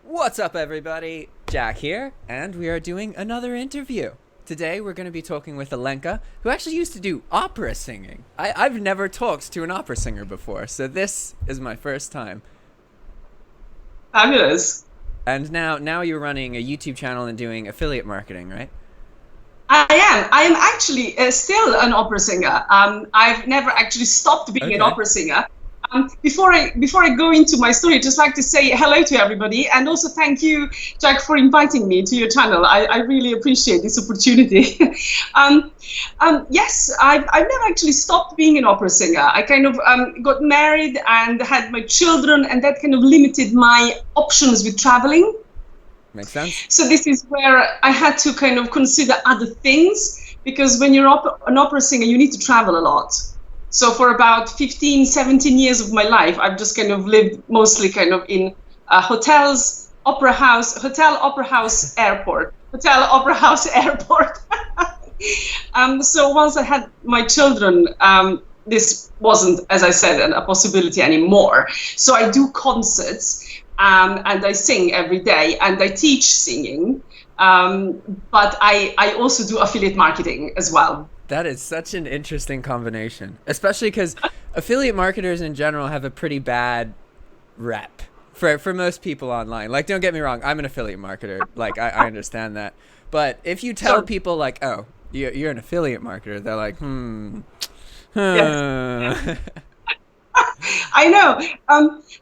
What's up, everybody? Jack here, and we are doing another interview. Today, we're going to be talking with Alenka, who actually used to do opera singing. I've never talked to an opera singer before, so this is my first time. Fabulous. And now you're running a YouTube channel and doing affiliate marketing, right? I am. I am actually still an opera singer. I've never actually stopped being an Okay. opera singer. Before I go into my story, I'd just like to say hello to everybody, and also thank you, Jack, for inviting me to your channel. I really appreciate this opportunity. Yes, I've never actually stopped being an opera singer. I kind of got married and had my children, and that kind of limited my options with traveling. Makes sense? So this is where I had to kind of consider other things, because when you're an opera singer, you need to travel a lot. So for about 15, 17 years of my life, I've just kind of lived mostly kind of in hotels, opera house, hotel, opera house, airport, hotel, opera house, airport. So once I had my children, this wasn't, as I said, a possibility anymore. So I do concerts. And I sing every day, and I teach singing, but I also do affiliate marketing as well. That is such an interesting combination, especially because affiliate marketers in general have a pretty bad rep for most people online. Like, don't get me wrong, I'm an affiliate marketer. Like, I understand that. But if you tell Sure. people, like, oh, you're an affiliate marketer, they're like, Yes. I know.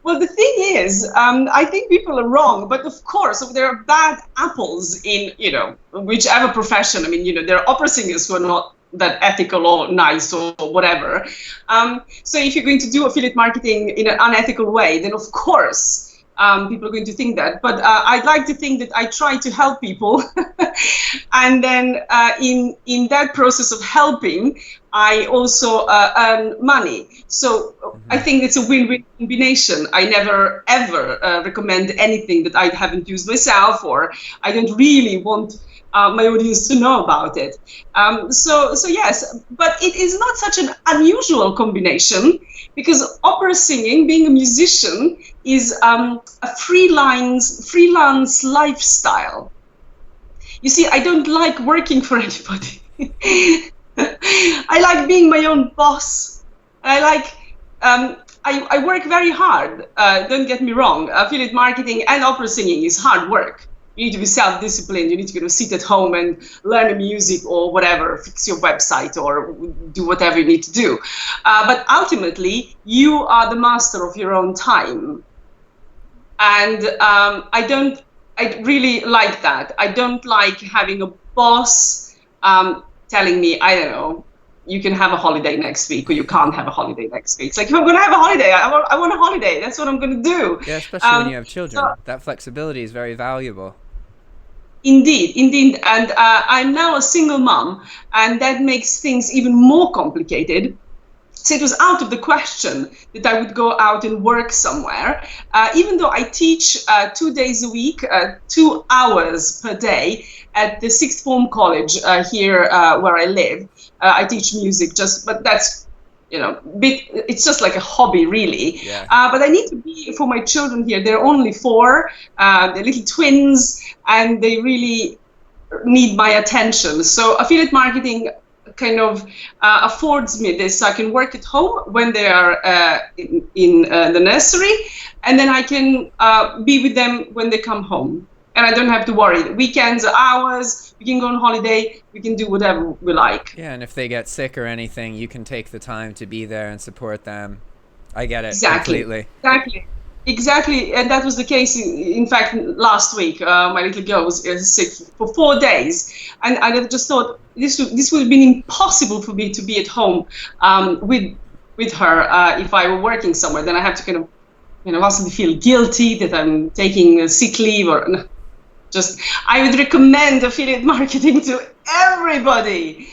Well, the thing is, I think people are wrong, but of course, there are bad apples in, whichever profession. I mean, there are opera singers who are not that ethical or nice or whatever. So if you're going to do affiliate marketing in an unethical way, then of course, people are going to think that. But I'd like to think that I try to help people. And then in that process of helping, I also earn money. So I think it's a win-win combination. I never, ever recommend anything that I haven't used myself, or I don't really want my audience to know about it. So yes, but it is not such an unusual combination, because opera singing, being a musician, is a freelance lifestyle. You see, I don't like working for anybody. I like being my own boss. I like, I work very hard. Don't get me wrong. Affiliate marketing and opera singing is hard work. You need to be self-disciplined. You need to sit at home and learn music or whatever, fix your website or do whatever you need to do. But ultimately, you are the master of your own time. And I really like that. I don't like having a boss telling me, I don't know, you can have a holiday next week, or you can't have a holiday next week. It's like, if I'm going to have a holiday, I want a holiday. That's what I'm going to do. yeah, especially when you have children. So, That flexibility is very valuable. indeed. And I'm now a single mom, and that makes things even more complicated. So it was out of the question that I would go out and work somewhere, even though I teach 2 days a week, 2 hours per day at the sixth form college here where I live. I teach music, but that's, it's just like a hobby, really. Yeah. But I need to be for my children here. They're only 4, they're little twins, and they really need my attention. So affiliate marketing kind of affords me this. I can work at home when they are in the nursery, and then I can be with them when they come home. And I don't have to worry. The weekends are ours. We can go on holiday. We can do whatever we like. Yeah, and if they get sick or anything, you can take the time to be there and support them. I get it Exactly. completely. Exactly. And that was the case. In fact, last week, my little girl was sick for 4 days, and I just thought this would have been impossible for me to be at home with her if I were working somewhere. Then I have to kind of, constantly feel guilty that I'm taking a sick leave or. I would recommend affiliate marketing to everybody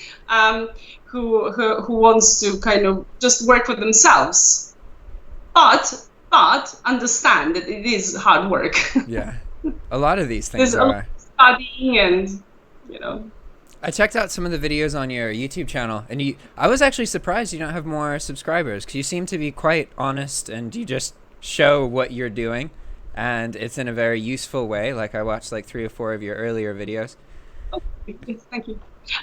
who wants to kind of just work for themselves, but understand that it is hard work. Yeah, a lot of these things There's a lot are. of studying and. I checked out some of the videos on your YouTube channel, and I was actually surprised you don't have more subscribers, because you seem to be quite honest and you just show what you're doing. and it's in a very useful way. Like I watched like 3 or 4 of your earlier videos. Yes, thank you.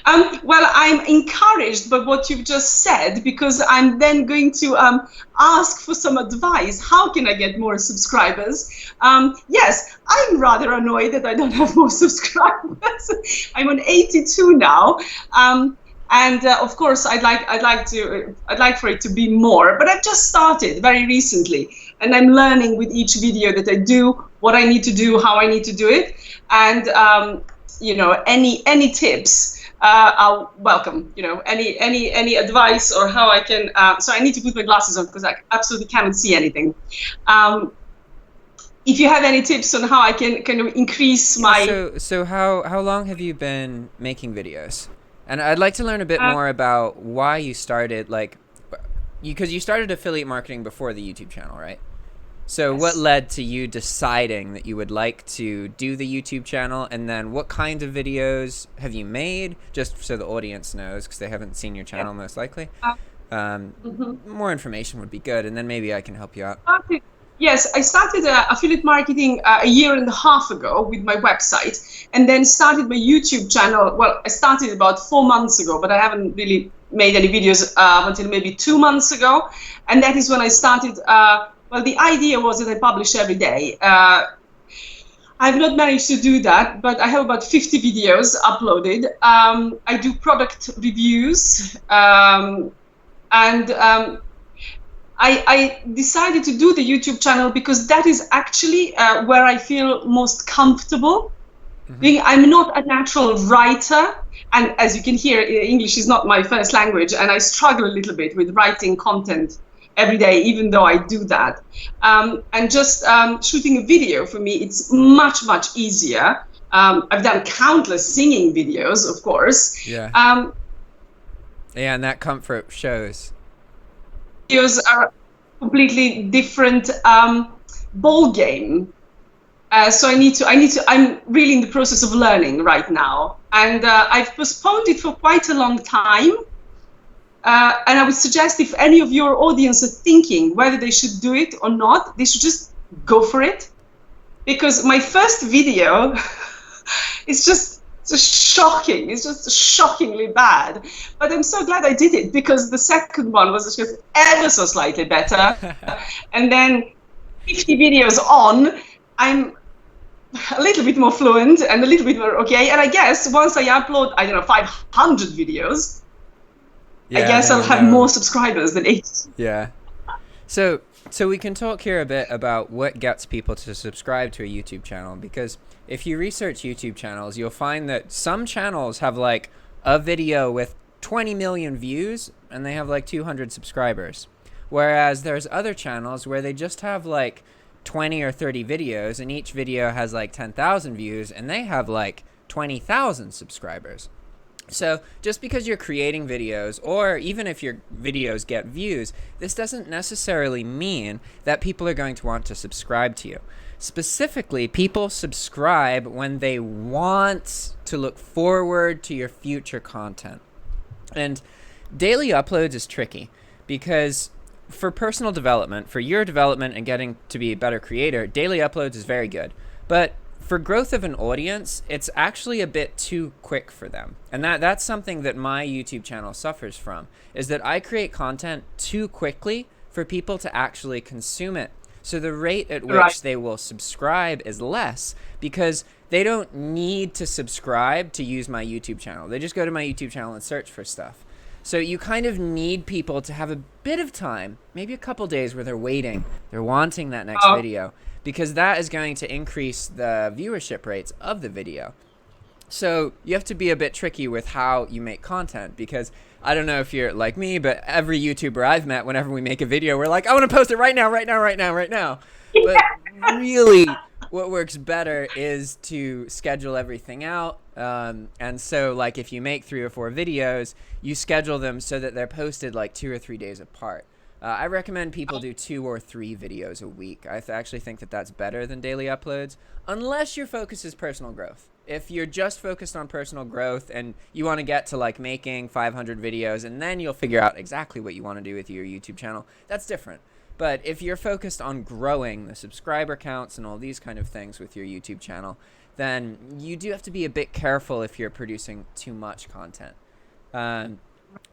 Well, I'm encouraged by what you've just said, because I'm then going to ask for some advice. How can I get more subscribers? Yes, I'm rather annoyed that I don't have more subscribers. I'm on 82 now. And of course, I'd like for it to be more, but I've just started very recently, and I'm learning with each video that I do what I need to do, how I need to do it, and you know, any tips are welcome. You know, any advice or how I can. So I need to put my glasses on because I absolutely cannot see anything. If you have any tips on how I can kind of increase my. So how long have you been making videos? And I'd like to learn a bit more about why you started, like, because you started affiliate marketing before the YouTube channel, right? So Yes. what led to you deciding that you would like to do the YouTube channel, and then what kind of videos have you made, just so the audience knows, because they haven't seen your channel most likely. More information would be good, and then maybe I can help you out. Yes, I started affiliate marketing a year and a half ago with my website, and then started my YouTube channel. Well, I started about 4 months ago, but I haven't really made any videos until maybe 2 months ago. And that is when I started, well, the idea was that I publish every day. I've not managed to do that, but I have about 50 videos uploaded. I do product reviews, and I decided to do the YouTube channel because that is actually where I feel most comfortable. I'm not a natural writer, and as you can hear, English is not my first language, and I struggle a little bit with writing content every day, even though I do that. And just shooting a video, for me, it's much, much easier. I've done countless singing videos, of course. Yeah. Yeah, and that comfort shows. Videos are completely different ball game. So I'm really in the process of learning right now, and I've postponed it for quite a long time. And I would suggest, if any of your audience are thinking whether they should do it or not, they should just go for it. Because my first video is just shocking. It's just shockingly bad. But I'm so glad I did it, because the second one was just ever so slightly better. And then 50 videos on, I'm a little bit more fluent and a little bit more okay. And I guess once I upload, I don't know, 500 videos, I guess I'll have more subscribers than 8. Yeah. So we can talk here a bit about what gets people to subscribe to a YouTube channel, because if you research YouTube channels, you'll find that some channels have like a video with 20 million views and they have like 200 subscribers. Whereas there's other channels where they just have like 20 or 30 videos and each video has like 10,000 views and they have like 20,000 subscribers. So just because you're creating videos, or even if your videos get views, this doesn't necessarily mean that people are going to want to subscribe to you. Specifically, people subscribe when they want to look forward to your future content. And daily uploads is tricky because for personal development, for your development and getting to be a better creator, daily uploads is very good. But for growth of an audience, it's actually a bit too quick for them. And that's something that my YouTube channel suffers from, is that I create content too quickly for people to actually consume it. So the rate at which they will subscribe is less, because they don't need to subscribe to use my YouTube channel. They just go to my YouTube channel and search for stuff. So you kind of need people to have a bit of time, maybe a couple days, where they're waiting, they're wanting that next video, because that is going to increase the viewership rates of the video. So you have to be a bit tricky with how you make content, because I don't know if you're like me, but every YouTuber I've met, whenever we make a video, we're like, I want to post it right now, right now, right now, right now. But really, what works better is to schedule everything out. And so like if you make 3 or 4 videos, you schedule them so that they're posted like 2 or 3 days apart. I recommend people do 2 or 3 videos a week. I actually think that that's better than daily uploads, unless your focus is personal growth. If you're just focused on personal growth and you want to get to like making 500 videos and then you'll figure out exactly what you want to do with your YouTube channel, that's different. But if you're focused on growing the subscriber counts and all these kind of things with your YouTube channel, then you do have to be a bit careful if you're producing too much content.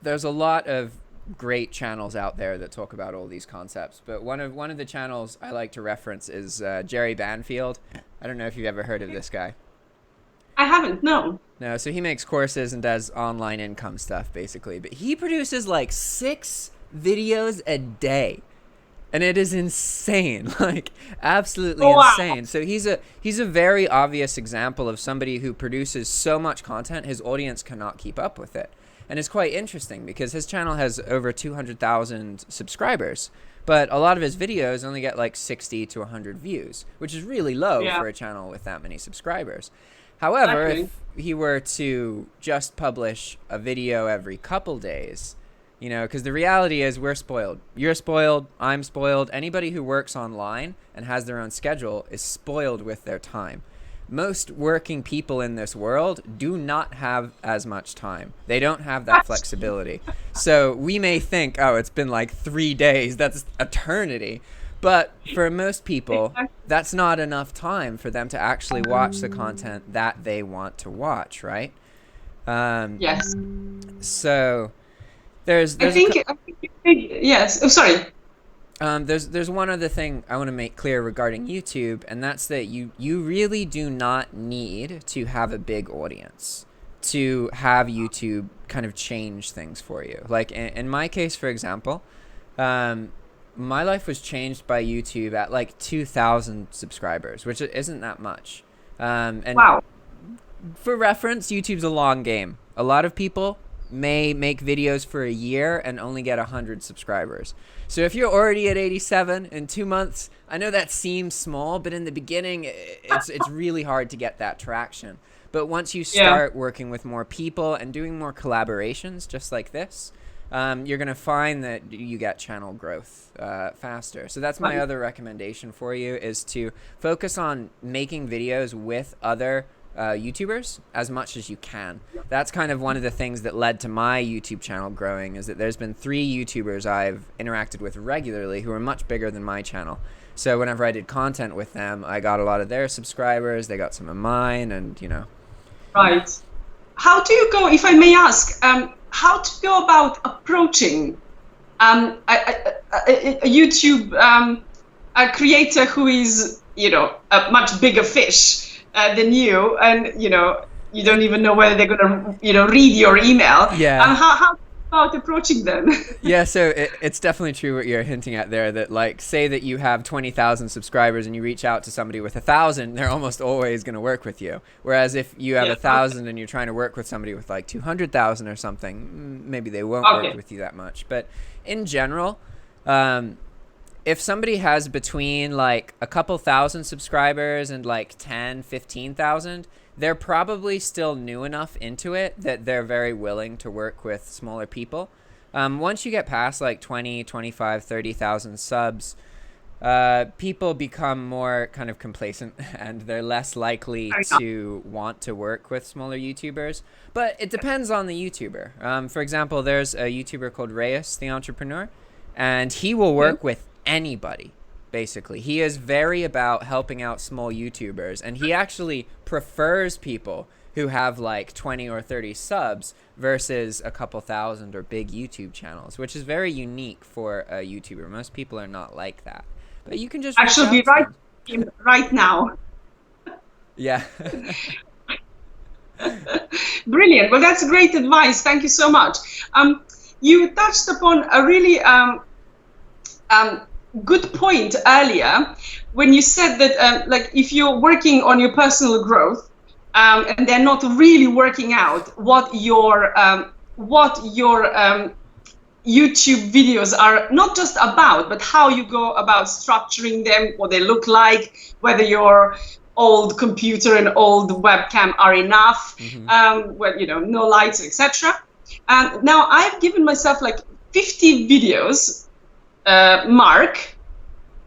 There's a lot of great channels out there that talk about all these concepts, but one of the channels I like to reference is Jerry Banfield. I don't know if you've ever heard of this guy. I haven't, no. No, so he makes courses and does online income stuff, basically. But he produces like 6 videos a day. And it is insane, like absolutely insane. So he's a very obvious example of somebody who produces so much content, his audience cannot keep up with it. And it's quite interesting because his channel has over 200,000 subscribers. But a lot of his videos only get like 60 to 100 views, which is really low for a channel with that many subscribers. However, if he were to just publish a video every couple days, you know, because the reality is we're spoiled. You're spoiled. I'm spoiled. Anybody who works online and has their own schedule is spoiled with their time. Most working people in this world do not have as much time. They don't have that flexibility. So we may think, oh, it's been like 3 days. That's eternity. But for most people, that's not enough time for them to actually watch the content that they want to watch, right? Yes. So there's yes. Oh, sorry. There's one other thing I want to make clear regarding YouTube, and that's that you really do not need to have a big audience to have YouTube kind of change things for you. Like in my case, for example, my life was changed by YouTube at like 2,000 subscribers, which isn't that much. And for reference, YouTube's a long game. A lot of people may make videos for a year and only get 100 subscribers. So if you're already at 87 in 2 months, I know that seems small, but in the beginning, it's really hard to get that traction. But once you start working with more people and doing more collaborations, just like this, you're going to find that you get channel growth faster. So that's my other recommendation for you, is to focus on making videos with other YouTubers as much as you can. That's kind of one of the things that led to my YouTube channel growing, is that there's been 3 YouTubers I've interacted with regularly who are much bigger than my channel. So whenever I did content with them, I got a lot of their subscribers, they got some of mine, and you know. Right. How do you go, if I may ask, how to go about approaching a YouTube a creator who is, you know, a much bigger fish than you, and you know, you don't even know whether they're gonna, you know, read your email. How about approaching them? So it's definitely true what you're hinting at there, that like, say that you have 20,000 subscribers and you reach out to somebody with 1,000, they're almost always going to work with you. Whereas if you have 1,000 and you're trying to work with somebody with like 200,000 or something, maybe they won't work with you that much. But in general, if somebody has between like a couple thousand subscribers and like 10, 15,000, they're probably still new enough into it that they're very willing to work with smaller people. Once you get past like 20, 25, 30,000 subs, people become more kind of complacent and they're less likely to want to work with smaller YouTubers. But it depends on the YouTuber. For example, there's a YouTuber called Reyes, the entrepreneur, and he will work with anybody. Basically, he is very about helping out small YouTubers, and he actually prefers people who have like 20 or 30 subs versus a couple thousand or big YouTube channels, which is very unique for a YouTuber. Most people are not like that. But you can just actually be right now. Yeah. Brilliant. Well, that's great advice. Thank you so much. You touched upon a really good point earlier when you said that like, if you're working on your personal growth and they're not really working out what your YouTube videos are not just about, but how you go about structuring them, what they look like, whether your old computer and old webcam are enough, well, you know, no lights, etc. And now I've given myself like 50 videos mark,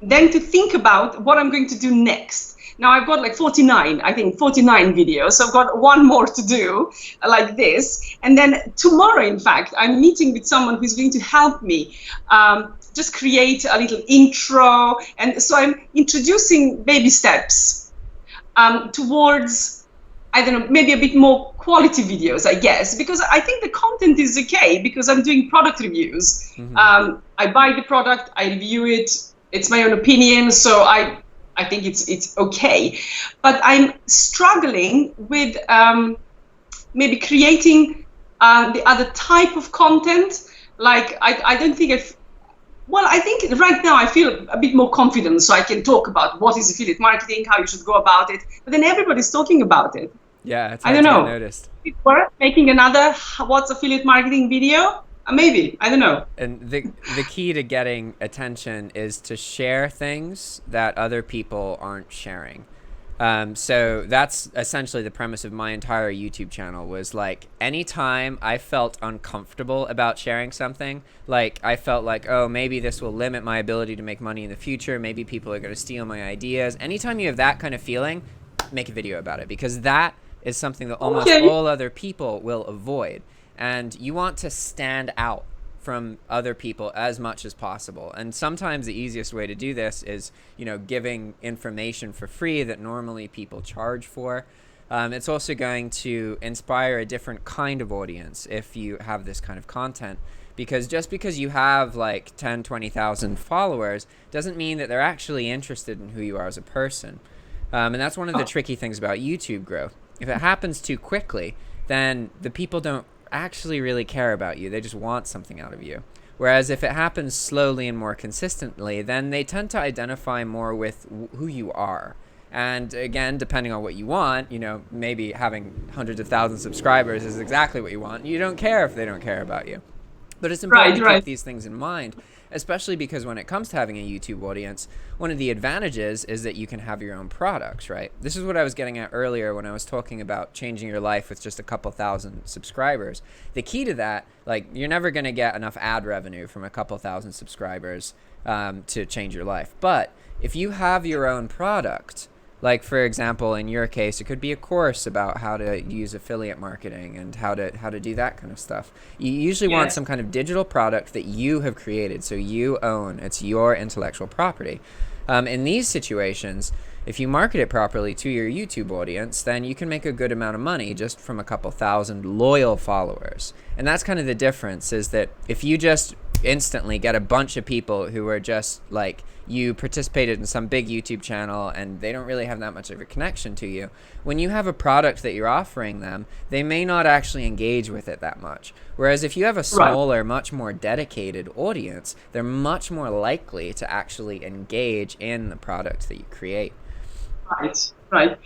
then to think about what I'm going to do next. Now I've got like 49, I think 49 videos. So I've got one more to do like this. And then tomorrow, in fact, I'm meeting with someone who's going to help me just create a little intro. And so I'm introducing baby steps towards, I don't know, maybe a bit more quality videos, I guess, because I think the content is okay because I'm doing product reviews. I buy the product, I review it. It's my own opinion, so I think it's okay. But I'm struggling with maybe creating the other type of content. Like I don't think I think right now I feel a bit more confident, so I can talk about what is affiliate marketing, how you should go about it. But then everybody's talking about it. Yeah, it's I don't know. Noticed. Is it worth making another what's affiliate marketing video? Maybe, I don't know. And the key to getting attention is to share things that other people aren't sharing. So that's essentially the premise of my entire YouTube channel, was like anytime I felt uncomfortable about sharing something, like I felt like, oh, maybe this will limit my ability to make money in the future, maybe people are going to steal my ideas. Anytime you have that kind of feeling, make a video about it, because that is something that almost all other people will avoid. And you want to stand out from other people as much as possible. And sometimes the easiest way to do this is, giving information for free that normally people charge for. It's also going to inspire a different kind of audience if you have this kind of content, because just because you have like 10, 20,000 followers doesn't mean that they're actually interested in who you are as a person. And that's one of the tricky things about YouTube growth. If it happens too quickly, then the people don't actually really care about you. They just want something out of you. Whereas if it happens slowly and more consistently, then they tend to identify more with who you are. And again, depending on what you want, maybe having hundreds of thousands of subscribers is exactly what you want. You don't care if they don't care about you. But it's important to keep these things in mind, especially because when it comes to having a YouTube audience, one of the advantages is that you can have your own products, right? This is what I was getting at earlier when I was talking about changing your life with just a couple thousand subscribers. The key to that, like, you're never going to get enough ad revenue from a couple thousand subscribers to change your life. But if you have your own product, like, for example, in your case, it could be a course about how to use affiliate marketing and how to do that kind of stuff. You usually want some kind of digital product that you have created, so you own. It's your intellectual property. In these situations, if you market it properly to your YouTube audience, then you can make a good amount of money just from a couple thousand loyal followers. And that's kind of the difference, is that if you just instantly get a bunch of people who are just like, you participated in some big YouTube channel and they don't really have that much of a connection to you, when you have a product that you're offering them, they may not actually engage with it that much. Whereas if you have a smaller, much more dedicated audience, they're much more likely to actually engage in the product that you create. Right.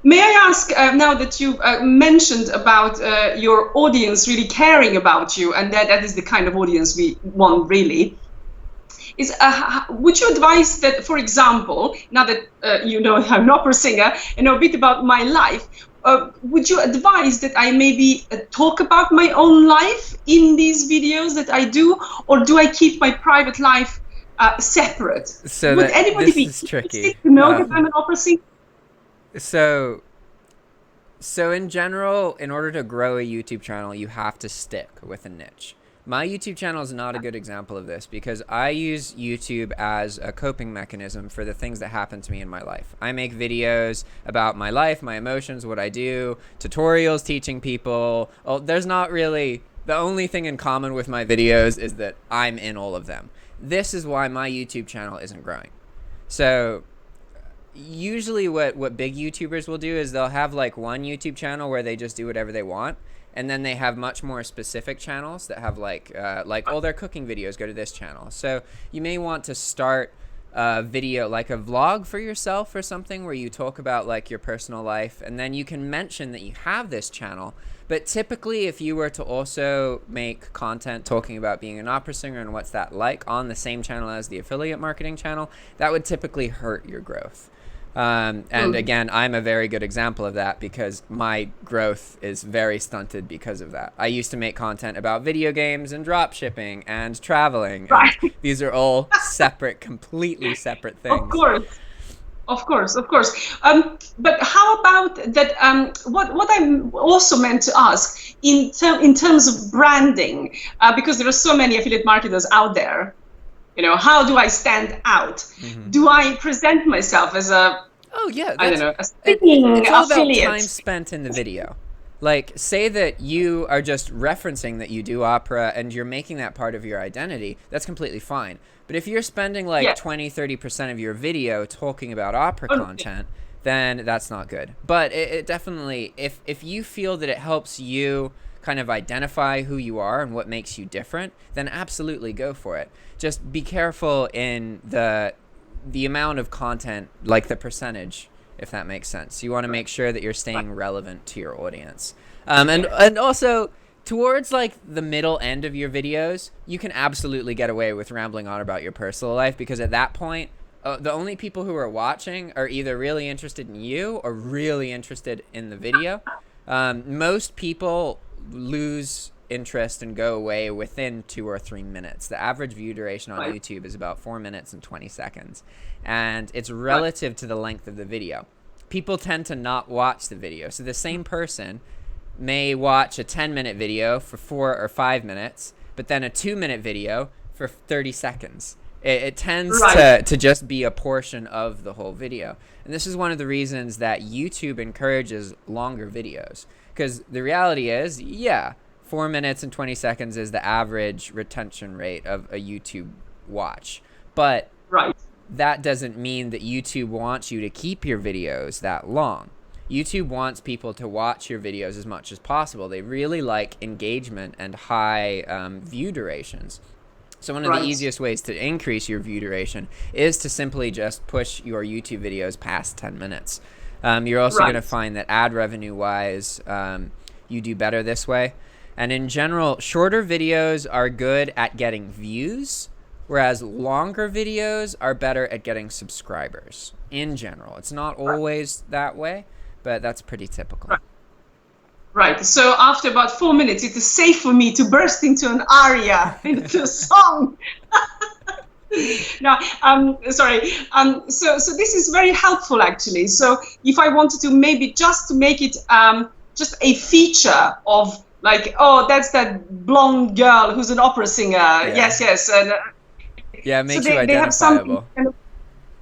May I ask, now that you mentioned about your audience really caring about you, and that is the kind of audience we want really, would you advise that, for example, now that I'm an opera singer and know a bit about my life, would you advise that I maybe talk about my own life in these videos that I do, or do I keep my private life separate? So would anybody be tricky to know that I'm an opera singer? So in general, in order to grow a YouTube channel, you have to stick with a niche. My YouTube channel is not a good example of this, because I use YouTube as a coping mechanism for the things that happen to me in my life. I make videos about my life, my emotions, what I do, tutorials teaching people. Oh, there's not really, the only thing in common with my videos is that I'm in all of them. This is why my YouTube channel isn't growing. So usually what big YouTubers will do is they'll have like one YouTube channel where they just do whatever they want. And then they have much more specific channels that have like all their cooking videos go to this channel. So you may want to start a video, like a vlog for yourself or something, where you talk about like your personal life, and then you can mention that you have this channel. But typically, if you were to also make content talking about being an opera singer and what's that like on the same channel as the affiliate marketing channel, that would typically hurt your growth. And again, I'm a very good example of that, because my growth is very stunted because of that. I used to make content about video games and drop shipping and traveling. And these are all separate, completely separate things. Of course, of course. But how about that? What I'm also meant to ask in terms of branding, because there are so many affiliate marketers out there. You know, how do I stand out? Mm-hmm. Do I present myself as a, Oh yeah, I don't know, a it's all about affiliate? time spent in the video. Like, say that you are just referencing that you do opera and you're making that part of your identity, that's completely fine. But if you're spending like 20-30% of your video talking about opera content, then that's not good. But it definitely, if you feel that it helps you kind of identify who you are and what makes you different, then absolutely go for it. Just be careful in the amount of content, like the percentage, if that makes sense. You want to make sure that you're staying relevant to your audience. And also, towards like the middle end of your videos, you can absolutely get away with rambling on about your personal life, because at that point, the only people who are watching are either really interested in you or really interested in the video. Most people lose interest and go away within 2 or 3 minutes. The average view duration on YouTube is about 4 minutes and 20 seconds. And it's relative to the length of the video. People tend to not watch the video. So the same person may watch a 10-minute video for 4 or 5 minutes, but then a 2-minute video for 30 seconds. It tends to just be a portion of the whole video. And this is one of the reasons that YouTube encourages longer videos. Because the reality is, 4 minutes and 20 seconds is the average retention rate of a YouTube watch. But that doesn't mean that YouTube wants you to keep your videos that long. YouTube wants people to watch your videos as much as possible. They really like engagement and high view durations. So one of the easiest ways to increase your view duration is to simply just push your YouTube videos past 10 minutes. You're also going to find that ad revenue wise, you do better this way. And in general, shorter videos are good at getting views, whereas longer videos are better at getting subscribers in general. It's not always that way, but that's pretty typical. Right. So after about 4 minutes, it is safe for me to burst into an aria, into a song. No, sorry. So this is very helpful, actually. So if I wanted to maybe just to make it just a feature of like, oh, that's that blonde girl who's an opera singer. Yes. And, it makes you identifiable.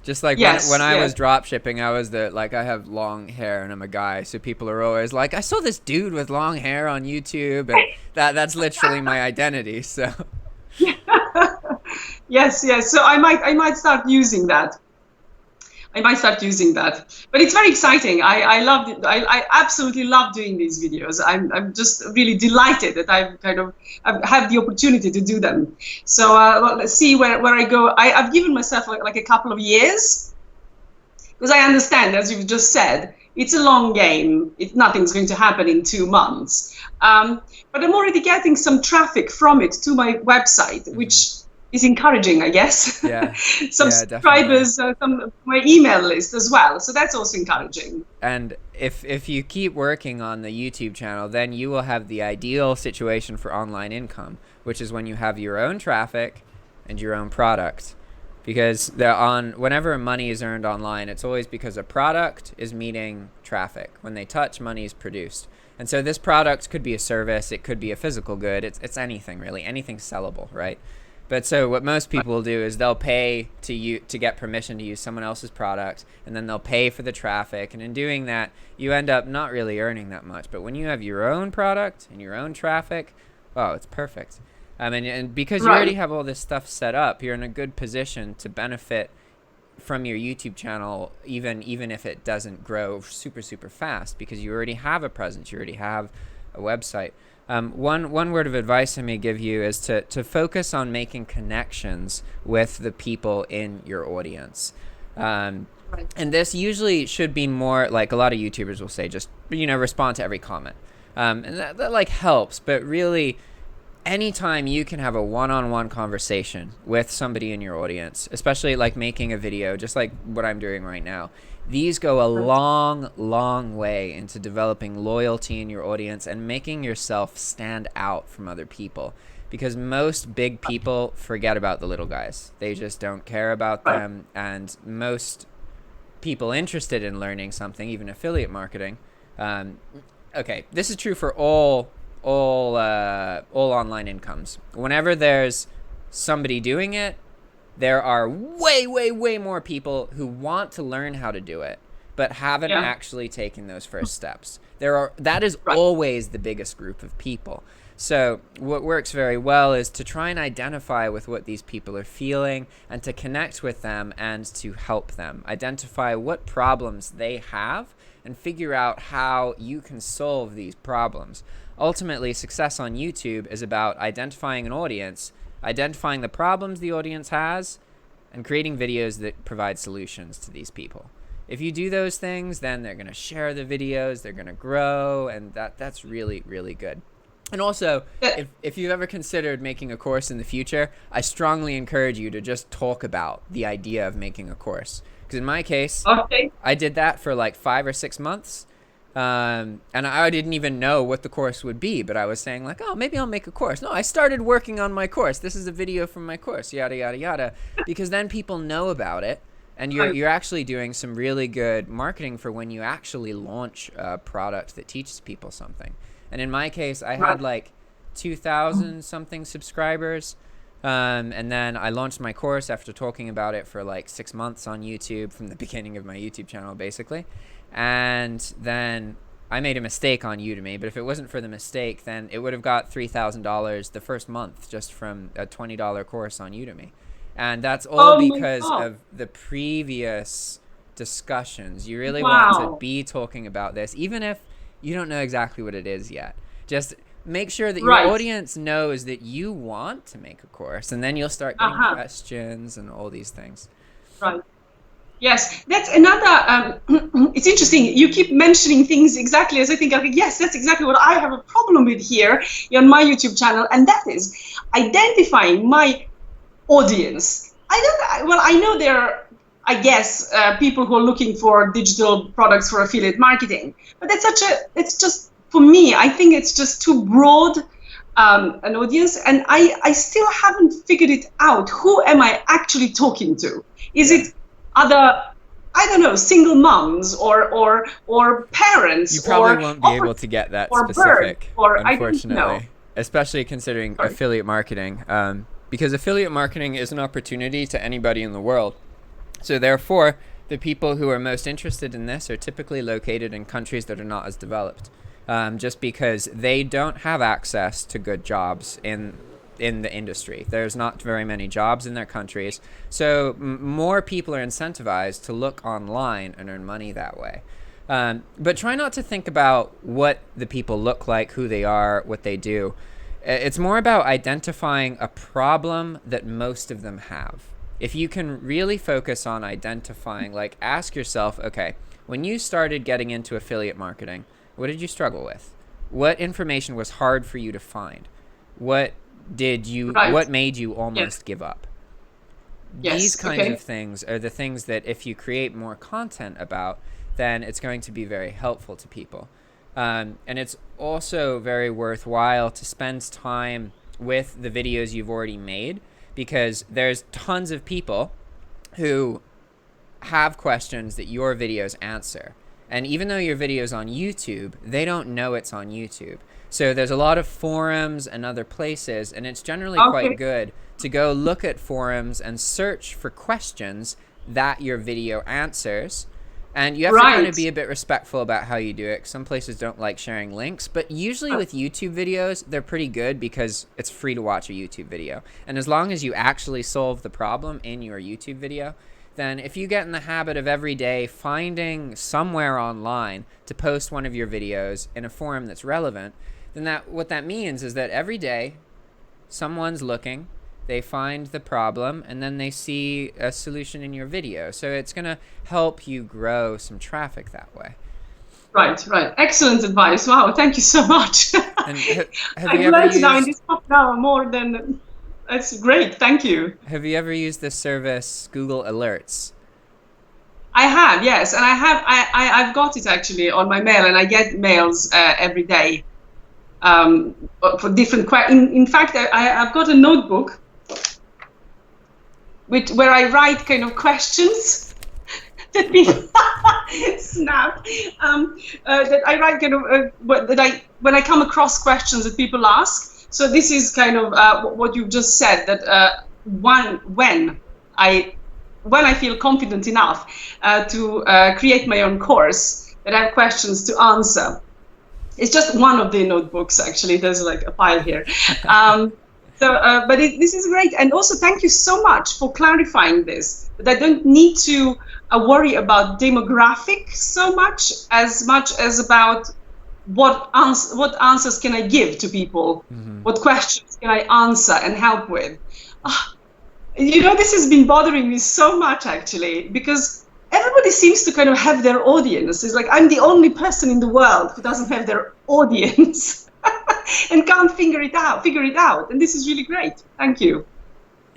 Just like when I was drop shipping, I was I have long hair and I'm a guy, so people are always like, I saw this dude with long hair on YouTube, and that's literally my identity. So yes. So I might start using that. But it's very exciting. I love it. I absolutely love doing these videos. I'm just really delighted that I've had the opportunity to do them. So let's see where I go. I've given myself like a couple of years, because I understand, as you've just said, it's a long game. Nothing's going to happen in 2 months. But I'm already getting some traffic from it to my website, which is encouraging, I guess. Yeah. Some subscribers, my email list as well. So that's also encouraging. And if you keep working on the YouTube channel, then you will have the ideal situation for online income, which is when you have your own traffic and your own product. Because whenever money is earned online, it's always because a product is meeting traffic. When they touch, money is produced. And so this product could be a service, it could be a physical good, it's anything really, anything sellable, right? But so what most people will do is they'll pay to get permission to use someone else's product, and then they'll pay for the traffic. And in doing that, you end up not really earning that much. But when you have your own product and your own traffic, oh, it's perfect. And because you already have all this stuff set up, you're in a good position to benefit from your YouTube channel, even if it doesn't grow super, super fast, because you already have a presence, you already have a website. One word of advice I may give you is to focus on making connections with the people in your audience. And this usually should be more like a lot of YouTubers will say, just, respond to every comment. And that like helps, but really anytime you can have a one-on-one conversation with somebody in your audience, especially like making a video, just like what I'm doing right now, these go a long, long way into developing loyalty in your audience and making yourself stand out from other people. Because most big people forget about the little guys. They just don't care about them. And most people interested in learning something, even affiliate marketing. Okay, this is true for all online incomes. Whenever there's somebody doing it, there are way more people who want to learn how to do it, but haven't actually taken those first steps. That is always the biggest group of people. So what works very well is to try and identify with what these people are feeling and to connect with them and to help them. Identify what problems they have and figure out how you can solve these problems. Ultimately, success on YouTube is about identifying an audience, identifying the problems the audience has, and creating videos that provide solutions to these people. If you do those things, then they're going to share the videos, they're going to grow, and that's really, really good. And also, if you've ever considered making a course in the future, I strongly encourage you to just talk about the idea of making a course. Because in my case, I did that for like 5 or 6 months. And I didn't even know what the course would be, but I was saying like, oh, maybe I'll make a course. No, I started working on my course. This is a video from my course, yada, yada, yada. Because then people know about it. And you're actually doing some really good marketing for when you actually launch a product that teaches people something. And in my case, I had like 2,000 something subscribers. And then I launched my course after talking about it for like 6 months on YouTube from the beginning of my YouTube channel, basically. And then I made a mistake on Udemy, but if it wasn't for the mistake, then it would have got $3,000 the first month just from a $20 course on Udemy. And that's all because of the previous discussions. You really want to be talking about this, even if you don't know exactly what it is yet. Just make sure that your audience knows that you want to make a course, and then you'll start getting questions and all these things. Right. Yes, that's another, it's interesting. You keep mentioning things exactly as I think, yes, that's exactly what I have a problem with here on my YouTube channel, and that is identifying my audience. I know there are, I guess, people who are looking for digital products for affiliate marketing, but it's just, for me, I think it's just too broad an audience, and I still haven't figured it out. Who am I actually talking to? Is it other, I don't know, single moms or parents? You probably won't be able to get that specific, unfortunately, especially considering affiliate marketing, because affiliate marketing is an opportunity to anybody in the world. So therefore, the people who are most interested in this are typically located in countries that are not as developed, just because they don't have access to good jobs in the industry. There's not very many jobs in their countries. So more people are incentivized to look online and earn money that way. But try not to think about what the people look like, who they are, what they do. It's more about identifying a problem that most of them have. If you can really focus on identifying, like ask yourself, okay, when you started getting into affiliate marketing, what did you struggle with? What information was hard for you to find? What made you almost give up? These kinds of things are the things that if you create more content about, then it's going to be very helpful to people. And it's also very worthwhile to spend time with the videos you've already made, because there's tons of people who have questions that your videos answer. And even though your video's on YouTube, they don't know it's on YouTube. So there's a lot of forums and other places, and it's generally quite good to go look at forums and search for questions that your video answers. And you have to kind of be a bit respectful about how you do it. Some places don't like sharing links, but usually with YouTube videos, they're pretty good because it's free to watch a YouTube video. And as long as you actually solve the problem in your YouTube video, then if you get in the habit of every day finding somewhere online to post one of your videos in a forum that's relevant, then what that means is that every day someone's looking, they find the problem, and then they see a solution in your video. So it's going to help you grow some traffic that way. Right. Excellent advice. Wow, thank you so much. And have you ever learned now in this half an hour more than... That's great, thank you. Have you ever used this service, Google Alerts? I have, yes, and I've got it actually on my mail, and I get mails every day for different questions. In fact, I've got a notebook where I write kind of questions that people snap. That I write kind of when I come across questions that people ask. So this is kind of what you've just said, that when I feel confident enough to create my own course, that I have questions to answer. It's just one of the notebooks, actually. There's like a pile here. But this is great. And also, thank you so much for clarifying this, that I don't need to worry about demographics so much as about what answers can I give to people? Mm-hmm. What questions can I answer and help with? This has been bothering me so much, actually, because everybody seems to kind of have their audience. It's like I'm the only person in the world who doesn't have their audience and can't figure it out. And this is really great. Thank you.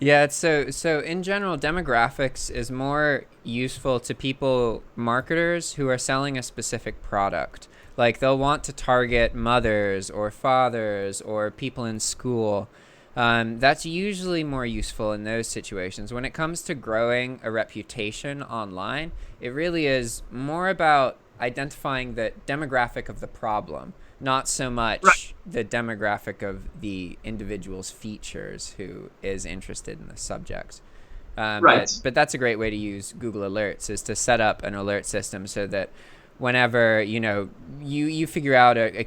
Yeah, so in general, demographics is more useful to people, marketers who are selling a specific product. Like they'll want to target mothers or fathers or people in school. That's usually more useful in those situations. When it comes to growing a reputation online, it really is more about identifying the demographic of the problem, not so much the demographic of the individual's features who is interested in the subject. But that's a great way to use Google Alerts, is to set up an alert system so that whenever you figure out a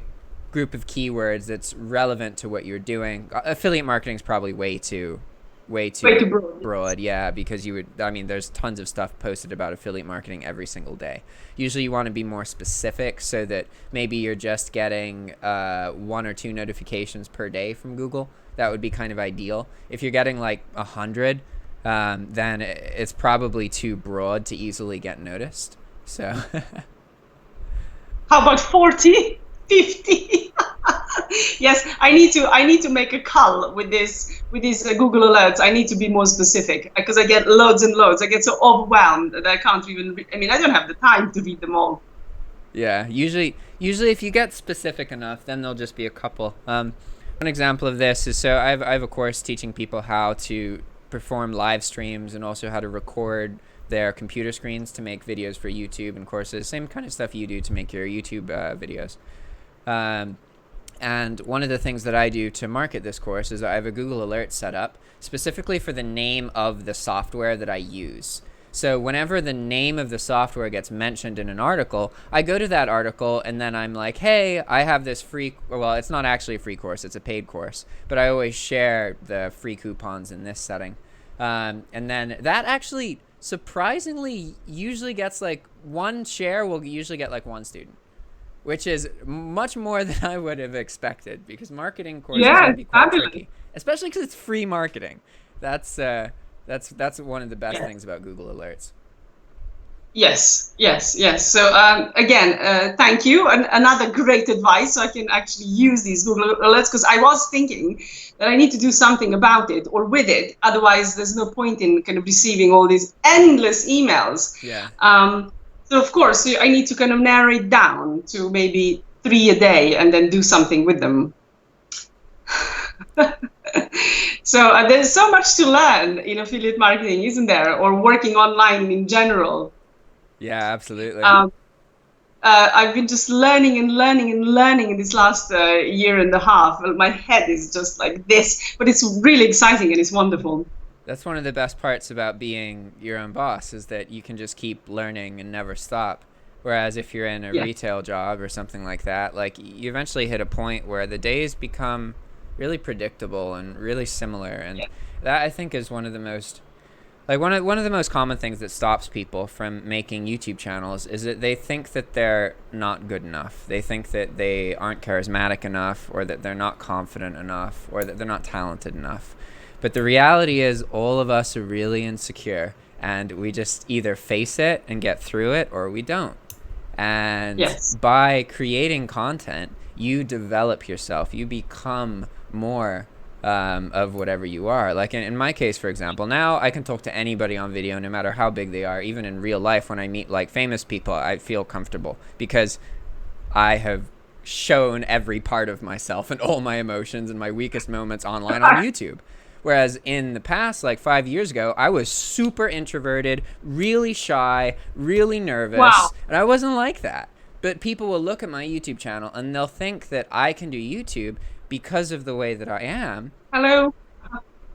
group of keywords that's relevant to what you're doing. Affiliate marketing is probably way too broad. Yeah, because there's tons of stuff posted about affiliate marketing every single day. Usually you want to be more specific so that maybe you're just getting 1 or 2 notifications per day from Google. That would be kind of ideal. If you're getting like 100, then it's probably too broad to easily get noticed. So how about 40? 50. Yes, I need to make a cull with these Google Alerts. I need to be more specific because I get loads and loads. I get so overwhelmed that I can't even I don't have the time to read them all. Yeah, usually if you get specific enough, then there'll just be a couple. One example of this is, so I have a course teaching people how to perform live streams and also how to record their computer screens to make videos for YouTube and courses. Same kind of stuff you do to make your YouTube videos. And one of the things that I do to market this course is I have a Google Alert set up specifically for the name of the software that I use. So whenever the name of the software gets mentioned in an article, I go to that article and then I'm like, hey, I have this free, well, it's not actually a free course, it's a paid course, but I always share the free coupons in this setting. And then that actually surprisingly usually gets like one share will usually get like one student, which is much more than I would have expected, because marketing courses can be quite tricky, especially because it's free marketing. That's one of the best things about Google Alerts. Yes. So again, thank you. Another great advice, so I can actually use these Google Alerts, because I was thinking that I need to do something about it or with it. Otherwise, there's no point in kind of receiving all these endless emails. Yeah. So of course, I need to kind of narrow it down to maybe 3 a day and then do something with them. So there's so much to learn in affiliate marketing, isn't there? Or working online in general. Yeah, absolutely. I've been just learning in this last year and a half. My head is just like this, but it's really exciting and it's wonderful. That's one of the best parts about being your own boss, is that you can just keep learning and never stop. Whereas if you're in a retail job or something like that, like you eventually hit a point where the days become really predictable and really similar. And that, I think, is one of the most, like one of the most common things that stops people from making YouTube channels is that they think that they're not good enough. They think that they aren't charismatic enough, or that they're not confident enough, or that they're not talented enough. But the reality is all of us are really insecure, and we just either face it and get through it, or we don't. And by creating content, you develop yourself. You become more of whatever you are. Like in my case, for example, now I can talk to anybody on video, no matter how big they are. Even in real life, when I meet like famous people, I feel comfortable because I have shown every part of myself and all my emotions and my weakest moments online on YouTube. Whereas in the past, like 5 years ago, I was super introverted, really shy, really nervous, Wow. and I wasn't like that. But people will look at my YouTube channel and they'll think that I can do YouTube because of the way that I am. Hello.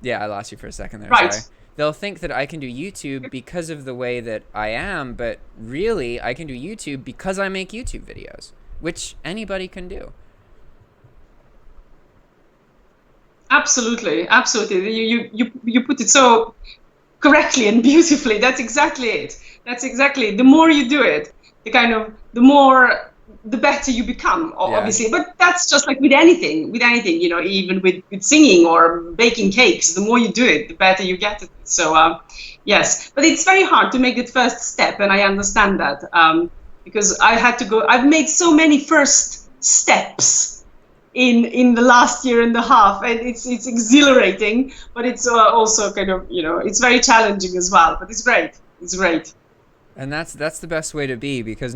Yeah, I lost you for a second there. Right. Sorry. They'll think that I can do YouTube because of the way that I am, but really I can do YouTube because I make YouTube videos, which anybody can do. Absolutely, absolutely. You put it so correctly and beautifully. That's exactly it. That's exactly it. The more you do it, the better you become, obviously. But that's just like with anything, you know, even with singing or baking cakes, the more you do it, the better you get at it. So, yes, but it's very hard to make that first step, and I understand that, because I've made so many first steps in the last year and a half, and it's exhilarating, but it's also kind of, you know, it's very challenging as well, but it's great. It's great. And that's the best way to be, because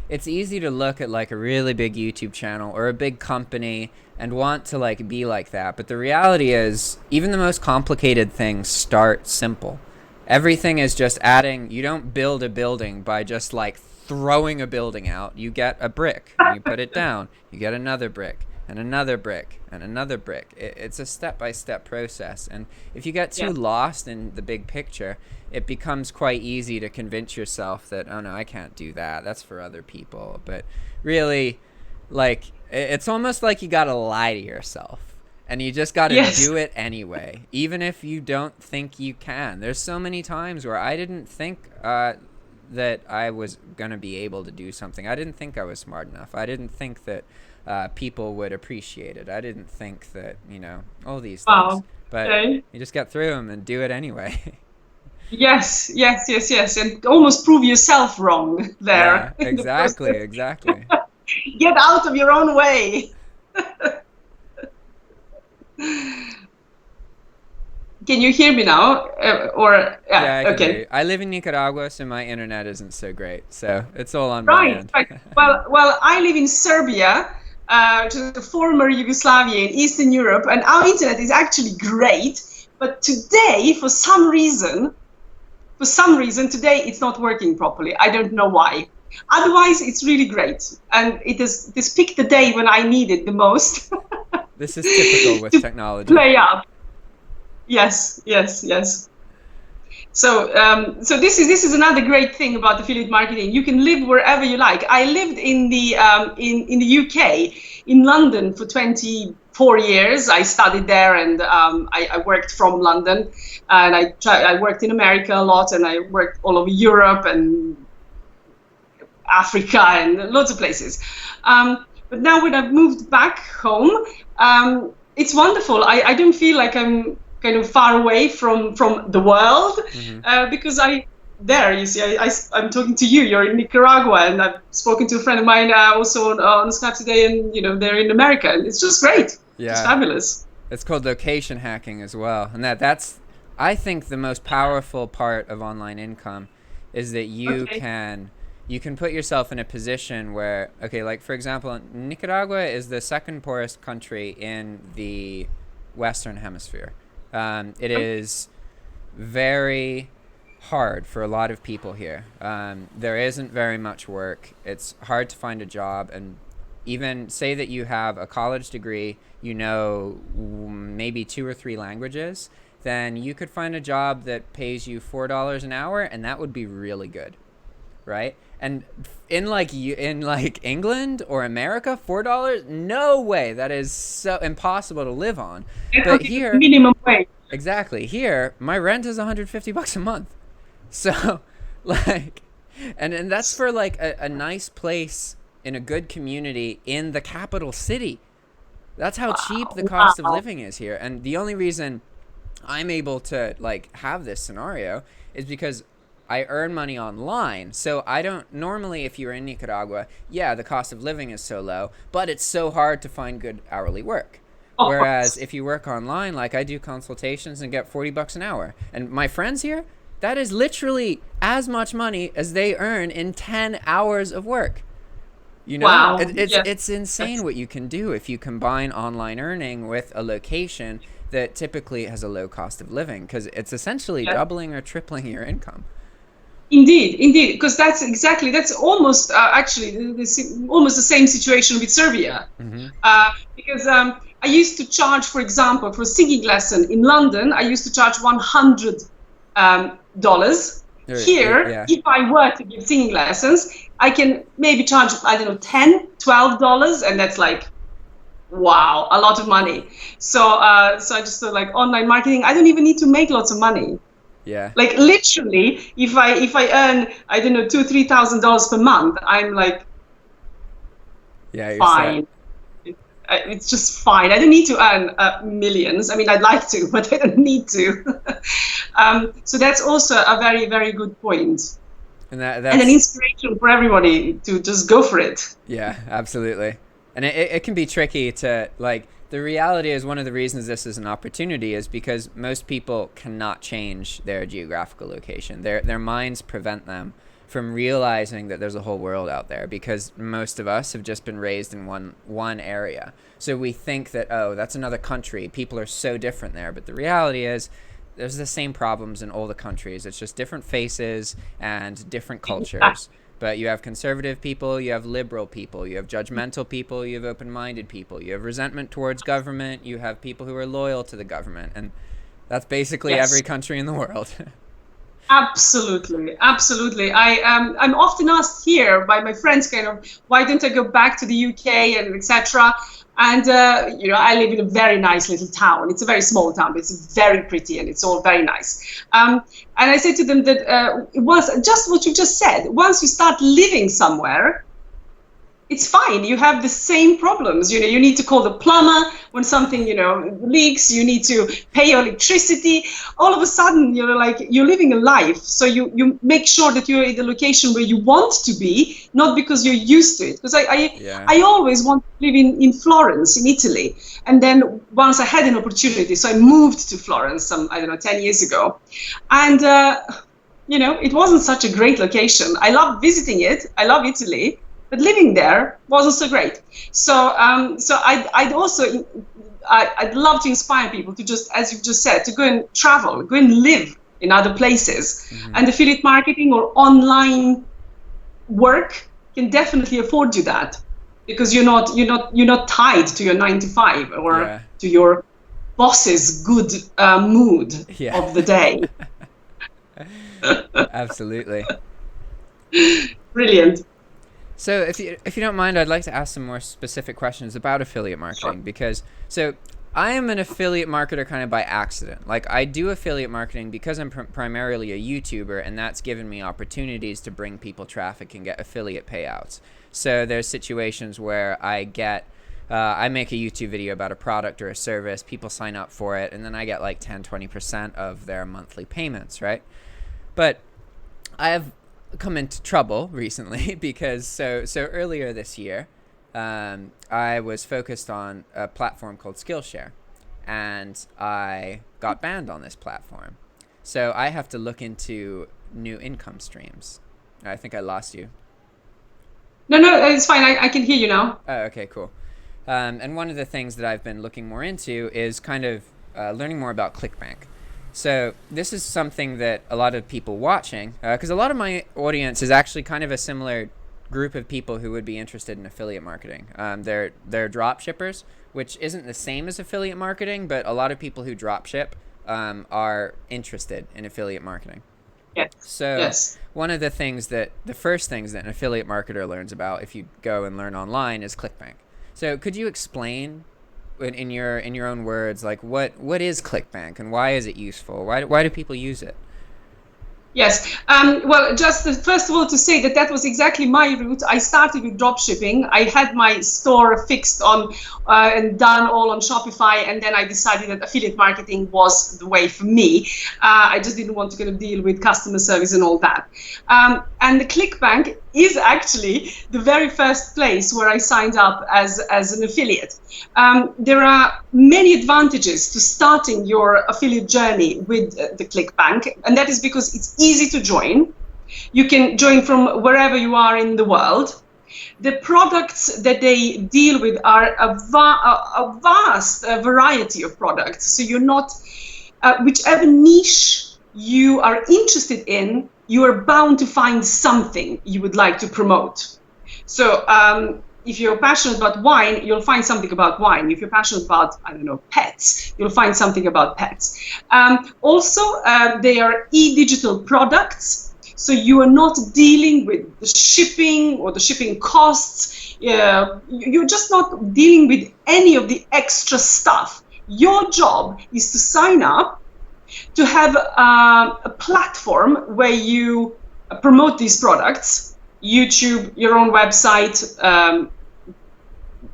it's easy to look at like a really big YouTube channel or a big company and want to like be like that. But the reality is, even the most complicated things start simple. Everything is just adding. You don't build a building by just like throwing a building out. You get a brick and you put it down. You get another brick and another brick and another brick. It's a step-by-step process. And if you get too lost in the big picture, it becomes quite easy to convince yourself that, oh no, I can't do that. That's for other people. But really, like, it's almost like you gotta lie to yourself. And you just gotta do it anyway, even if you don't think you can. There's so many times where I didn't think that I was gonna be able to do something. I didn't think I was smart enough. I didn't think that people would appreciate it. I didn't think that, you know, all these things. But you just get through them and do it anyway. Yes, and almost prove yourself wrong there. Yeah, exactly. Get out of your own way. Can you hear me now? Yeah, I can hear okay. you. I live in Nicaragua, so my internet isn't so great. So it's all on my end. Right. Well, I live in Serbia, which is the former Yugoslavia in Eastern Europe, and our internet is actually great. But today, for some reason, today it's not working properly. I don't know why. Otherwise, it's really great, and it has picked the day when I need it the most. This is typical with technology. Play up. Yes. So this is another great thing about affiliate marketing. You can live wherever you like. I lived in the UK, in London for 24 years. I studied there, and I worked from London, and I worked in America a lot, and I worked all over Europe and Africa and lots of places. But now when I've moved back home, it's wonderful. I don't feel like I'm kind of far away from the world, because you see, I'm talking to you. You're in Nicaragua, and I've spoken to a friend of mine also on Snap today, and you know, they're in America, and it's just great. Yeah, it's fabulous. It's called location hacking as well, and that's I think the most powerful part of online income is that you can put yourself in a position where, okay, like for example, Nicaragua is the second poorest country in the Western Hemisphere. It is very hard for a lot of people here. There isn't very much work. It's hard to find a job, and even say that you have a college degree, you know maybe 2 or 3 languages, then you could find a job that pays you $4 an hour, and that would be really good, right? And in like England or America, $4? No way. That is so impossible to live on. But here, minimum wage. Exactly. Here, my rent is $150 a month. So, like, and that's for like a nice place in a good community in the capital city. That's how cheap the cost of living is here. And the only reason I'm able to like have this scenario is because I earn money online. So I don't normally, if you're in Nicaragua, the cost of living is so low, but it's so hard to find good hourly work. Whereas if you work online, like I do consultations and get $40 an hour, and my friends here, that is literally as much money as they earn in 10 hours of work. You know, it's insane what you can do if you combine online earning with a location that typically has a low cost of living because it's essentially Yeah. doubling or tripling your income. Indeed, because that's almost actually almost the same situation with Serbia. Mm-hmm. Because I used to charge, for example, for a singing lesson in London, I used to charge $100. Here, Yeah. if I were to give singing lessons, I can maybe charge, I don't know, $10, $12, and that's like, wow, a lot of money. So I just thought, like, online marketing, I don't even need to make lots of money. Yeah. Like literally, if I earn, I don't know, $2,000-$3,000 per month, I'm like, Yeah. You're fine. It's just fine. I don't need to earn millions. I mean, I'd like to, but I don't need to. So that's also a very, very good point. And that's And an inspiration for everybody to just go for it. Yeah, absolutely. And it can be tricky to, like, the reality is one of the reasons this is an opportunity is because most people cannot change their geographical location. Their minds prevent them from realizing that there's a whole world out there because most of us have just been raised in one area. So we think that, oh, that's another country. People are so different there. But the reality is there's the same problems in all the countries. It's just different faces and different cultures. But you have conservative people, you have liberal people, you have judgmental people, you have open-minded people, you have resentment towards government, you have people who are loyal to the government. And that's basically every country in the world. Absolutely. I'm often asked here by my friends, kind of, why don't I go back to the UK and etc. And I live in a very nice little town. It's a very small town, but it's very pretty and it's all very nice. And I say to them that it was just what you just said. Once you start living somewhere, it's fine. You have the same problems. You need to call the plumber when something, leaks. You need to pay your electricity. All of a sudden, you're living a life. So you make sure that you're in the location where you want to be, not because you're used to it. Because I always wanted to live in Florence, in Italy. And then once I had an opportunity, so I moved to Florence 10 years ago. And, it wasn't such a great location. I love visiting it. I love Italy. But living there wasn't so great. So I'd love to inspire people to just, as you've just said, to go and travel, go and live in other places. Mm-hmm. And affiliate marketing or online work can definitely afford you that, because you're not tied to your 9 to 5 or to your boss's good mood of the day. Absolutely. Brilliant. So if you don't mind, I'd like to ask some more specific questions about affiliate marketing. Sure. Because I am an affiliate marketer kind of by accident. Like, I do affiliate marketing because I'm primarily a YouTuber, and that's given me opportunities to bring people traffic and get affiliate payouts. So there's situations where I make a YouTube video about a product or a service, people sign up for it, and then I get like 10-20% of their monthly payments, right? But I have come into trouble recently because so earlier this year I was focused on a platform called Skillshare, and I got banned on this platform. So I have to look into new income streams. I think I lost you. No, it's fine. I can hear you now. Oh, okay, cool. And one of the things that I've been looking more into is kind of learning more about Clickbank. So this is something that a lot of people watching, because a lot of my audience is actually kind of a similar group of people who would be interested in affiliate marketing. They're drop shippers, which isn't the same as affiliate marketing, but a lot of people who drop ship are interested in affiliate marketing. Yes. So one of the first things that an affiliate marketer learns about if you go and learn online is Clickbank. So could you explain in your own words, like what is Clickbank and why is it useful? Why do people use it? Yes. Well, just first of all to say that was exactly my route. I started with dropshipping. I had my store fixed on and done all on Shopify, and then I decided that affiliate marketing was the way for me. I just didn't want to kind of deal with customer service and all that. And the Clickbank is actually the very first place where I signed up as an affiliate. There are many advantages to starting your affiliate journey with the Clickbank, and that is because it's easy to join. You can join from wherever you are in the world. The products that they deal with are a vast variety of products. So you're not, whichever niche you are interested in, you are bound to find something you would like to promote. So if you're passionate about wine, you'll find something about wine. If you're passionate about, I don't know, pets, you'll find something about pets. Also, they are e-digital products. So you are not dealing with the shipping or the shipping costs. You're just not dealing with any of the extra stuff. Your job is to sign up, to have a platform where you promote these products, YouTube, your own website.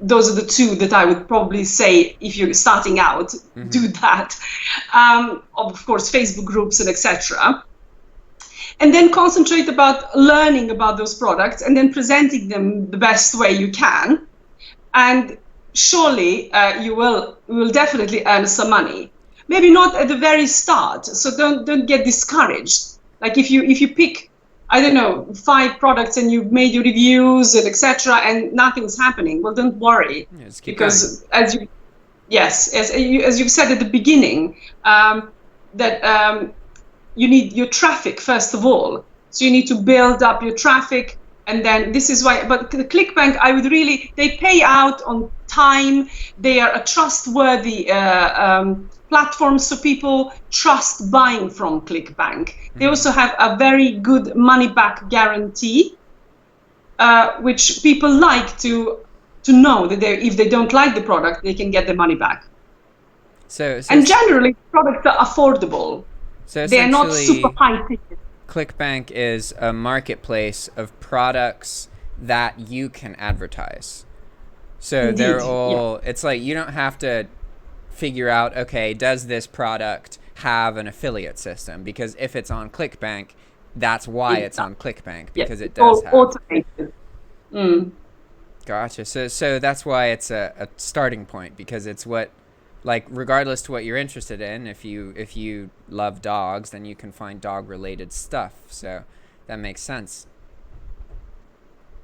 Those are the two that I would probably say if you're starting out, do that. Of course, Facebook groups and etc. And then concentrate about learning about those products and then presenting them the best way you can. And surely you will definitely earn some money. Maybe not at the very start, so don't get discouraged. Like if you pick, I don't know, 5 products and you've made your reviews and etc. and nothing's happening, well, don't worry, because as you've said at the beginning, that you need your traffic first of all. So you need to build up your traffic, and then this is why. But the Clickbank, they pay out on time. They are a trustworthy platform, so people trust buying from Clickbank. They also have a very good money-back guarantee, which people like to know that if they don't like the product, they can get the money back. And generally, products are affordable. So they are not super high ticket. Clickbank is a marketplace of products that you can advertise. So they're all, it's like you don't have to figure out, okay, does this product have an affiliate system? Because if it's on Clickbank, that's why it's on Clickbank, because it does have automated. Gotcha. So that's why it's a starting point, because it's what, like, regardless to what you're interested in, if you love dogs, then you can find dog related stuff. So that makes sense.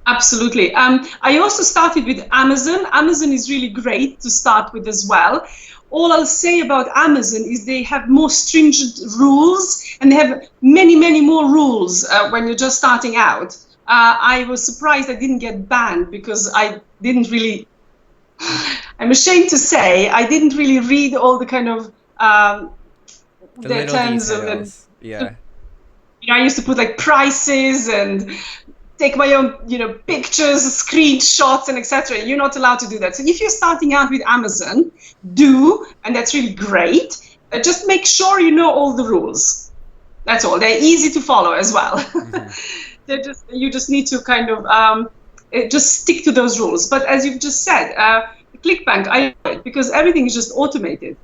Absolutely. I also started with Amazon. Amazon is really great to start with as well. All I'll say about Amazon is they have more stringent rules, and they have many, many more rules when you're just starting out. I was surprised I didn't get banned because I didn't really, I'm ashamed to say, I didn't really read all the kind of the terms of them. Yeah. I used to put like prices and take my own, pictures, screenshots, and etc. You're not allowed to do that. So if you're starting out with Amazon, and that's really great. Just make sure you know all the rules. That's all. They're easy to follow as well. You just need to kind of just stick to those rules. But as you've just said, Clickbank, I love it because everything is just automated.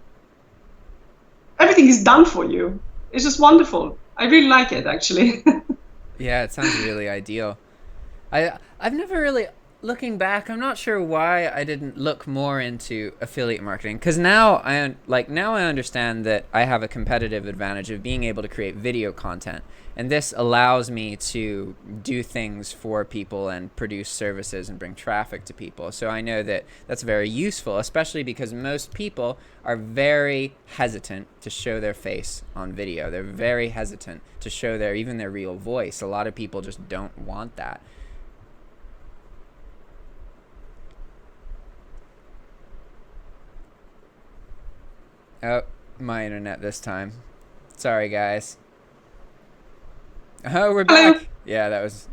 Everything is done for you. It's just wonderful. I really like it, actually. Yeah, it sounds really ideal. I've never really, looking back, I'm not sure why I didn't look more into affiliate marketing, because now I understand that I have a competitive advantage of being able to create video content, and this allows me to do things for people and produce services and bring traffic to people. So I know that that's very useful, especially because most people are very hesitant to show their face on video. They're very hesitant to show even their real voice. A lot of people just don't want that. Oh, my internet this time. Sorry, guys. Oh, we're back. Hello. Yeah, that was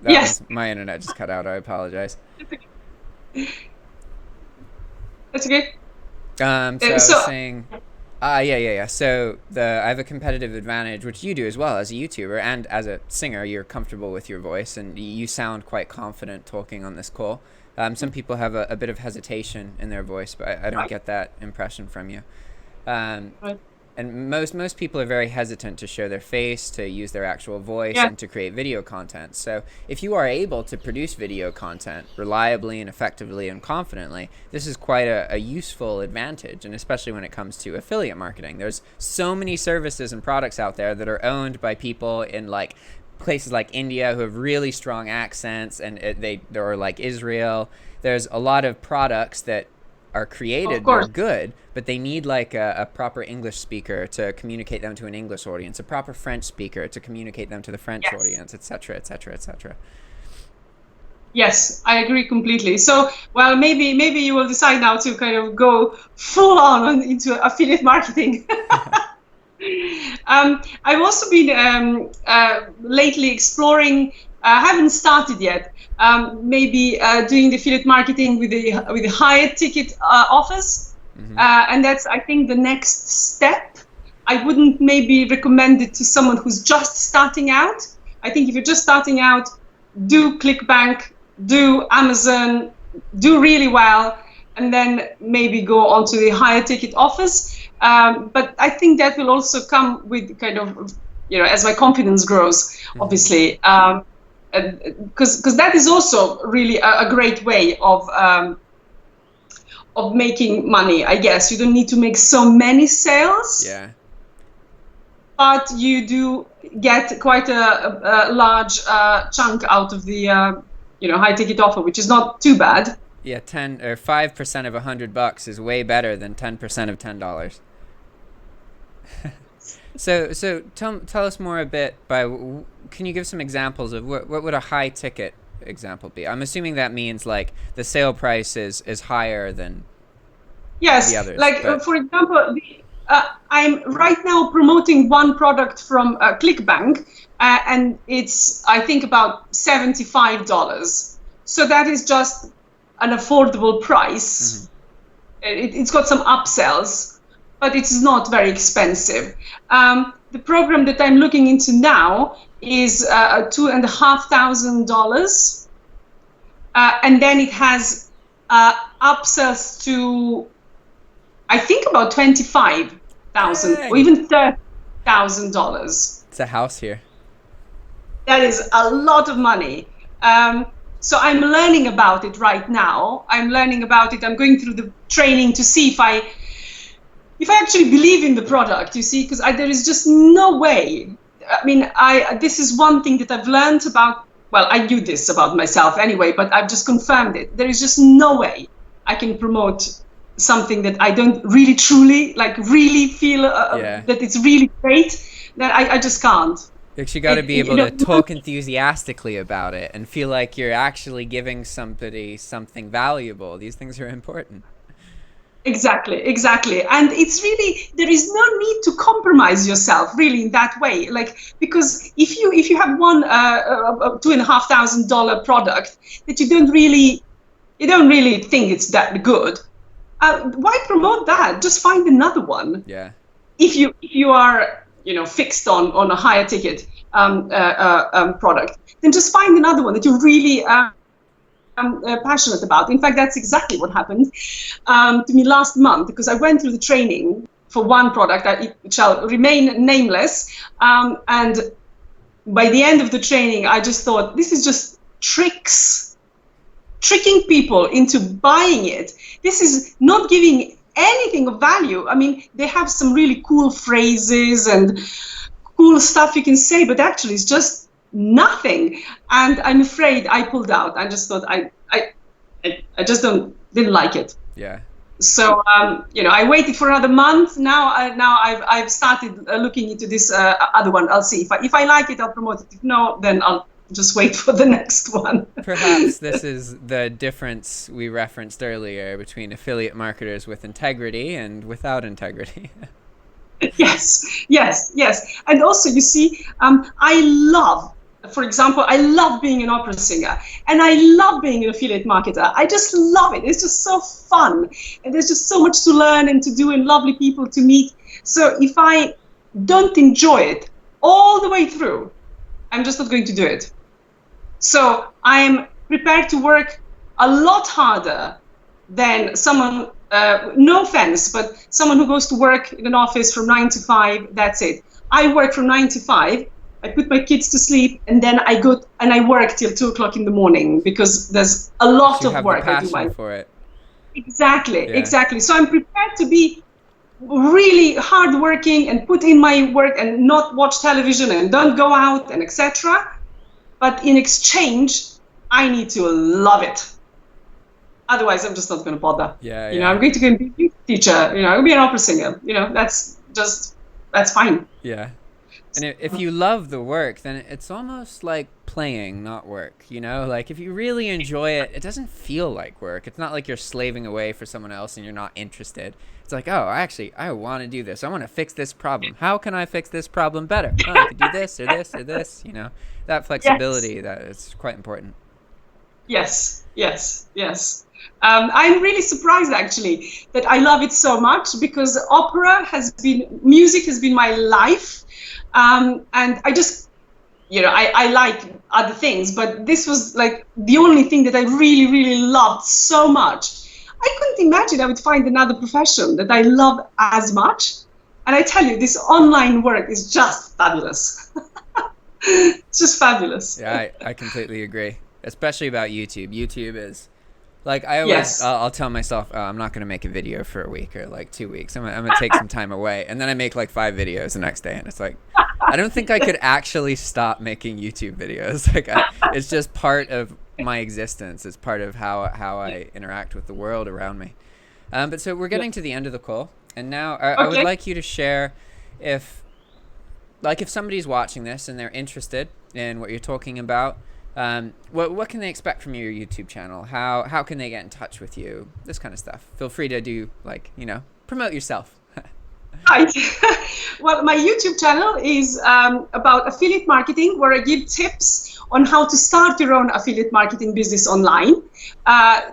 my internet just cut out. I apologize. That's okay. So I was saying, yeah. So I have a competitive advantage, which you do as well as a YouTuber and as a singer. You're comfortable with your voice, and you sound quite confident talking on this call. Some people have a bit of hesitation in their voice, but I don't get that impression from you. And most people are very hesitant to show their face, to use their actual voice, and to create video content. So if you are able to produce video content reliably and effectively and confidently, this is quite a useful advantage, and especially when it comes to affiliate marketing. There's so many services and products out there that are owned by people in like places like India who have really strong accents, and or like Israel. There's a lot of products that are created, they're good, but they need like a proper English speaker to communicate them to an English audience, a proper French speaker to communicate them to the French audience, etc., etc., etc. Yes, I agree completely. So, well, maybe you will decide now to kind of go full on into affiliate marketing. I've also been lately exploring. I haven't started yet. Maybe doing the affiliate marketing with the higher ticket offers, and that's, I think, the next step. I wouldn't maybe recommend it to someone who's just starting out. I think if you're just starting out, do Clickbank, do Amazon, do really well, and then maybe go on to the higher ticket offers. But I think that will also come with kind of, as my confidence grows, obviously, because that is also really a great way of making money. I guess you don't need to make so many sales. Yeah. But you do get quite a large chunk out of the high ticket offer, which is not too bad. Yeah, 10 or 5% of $100 is way better than 10% of $10. So tell us more a bit can you give some examples of what would a high ticket example be? I'm assuming that means like the sale price is higher than the others. Like for example, I'm right now promoting one product from Clickbank, and it's, I think, about $75. So that is just an affordable price. It's got some upsells, but it's not very expensive. The program that I'm looking into now is $2,500, and then it has upsells to, I think, about $25,000 or even $30,000. It's a house here. That is a lot of money. So I'm learning about it right now. I'm learning about it. I'm going through the training to see if I actually believe in the product, you see, because there is just no way. I mean, this is one thing that I've learned about. Well, I knew this about myself anyway, but I've just confirmed it. There is just no way I can promote something that I don't really truly really feel that it's really great. That I just can't. You got to be able to talk enthusiastically about it and feel like you're actually giving somebody something valuable. These things are important. Exactly. And it's really, there is no need to compromise yourself really in that way. Because if you have one $2,500 product that you don't really think it's that good, why promote that? Just find another one. Yeah. If you are fixed on a higher ticket product, then just find another one that you're really passionate about. In fact, that's exactly what happened to me last month, because I went through the training for one product that shall remain nameless, and by the end of the training, I just thought, this is just tricking people into buying it. This is not giving anything of value. I mean, they have some really cool phrases and cool stuff you can say, but actually it's just nothing. And I'm afraid I pulled out. I just thought I just didn't like it. Yeah. So I waited for another month. Now I've started looking into this other one. I'll see if I like it, I'll promote it. If no, then I'll just wait for the next one. Perhaps this is the difference we referenced earlier between affiliate marketers with integrity and without integrity. Yes. And also, you see, for example, I love being an opera singer, and I love being an affiliate marketer. I just love it. It's just so fun, and there's just so much to learn and to do, and lovely people to meet. So if I don't enjoy it all the way through, I'm just not going to do it. So I'm prepared to work a lot harder than someone, no offense, but someone who goes to work in an office from 9 to 5, that's it. I work from 9 to 5, I put my kids to sleep, and then I go and I work till 2 o'clock in the morning, because there's a lot of work. You have the passion for it. Exactly. So I'm prepared to be really hardworking and put in my work and not watch television and don't go out and etc. But in exchange, I need to love it. Otherwise, I'm just not going to bother. Yeah, you know, I'm going to be a music teacher. You know, I'll be an opera singer. You know, that's fine. Yeah. And if you love the work, then it's almost like playing, not work, you know? Like, if you really enjoy it, it doesn't feel like work. It's not like you're slaving away for someone else and you're not interested. It's like, oh, I want to do this. I want to fix this problem. How can I fix this problem better? Oh, I could do this or this or this, you know? That flexibility, Yes. that is quite important. Yes, yes, yes. I'm really surprised actually that I love it so much, because music has been my life. And I just, you know, I like other things, but this was like the only thing that I really, really loved so much. I couldn't imagine I would find another profession that I love as much. And I tell you, this online work is just fabulous. It's just fabulous. Yeah, I completely agree, especially about YouTube. YouTube is like, I always, I'll tell myself, oh, I'm not going to make a video for a week or like 2 weeks. I'm going to take some time away. And then I make like 5 videos the next day. And it's like, I don't think I could actually stop making YouTube videos. Like, it's just part of my existence. It's part of how I interact with the world around me. But so we're getting to the end of the call. And now I would like you to share if somebody's watching this and they're interested in what you're talking about, what can they expect from your YouTube channel? How can they get in touch with you? This kind of stuff. Feel free to do, like, you know, promote yourself. Right. Well, my YouTube channel is about affiliate marketing, where I give tips on how to start your own affiliate marketing business online.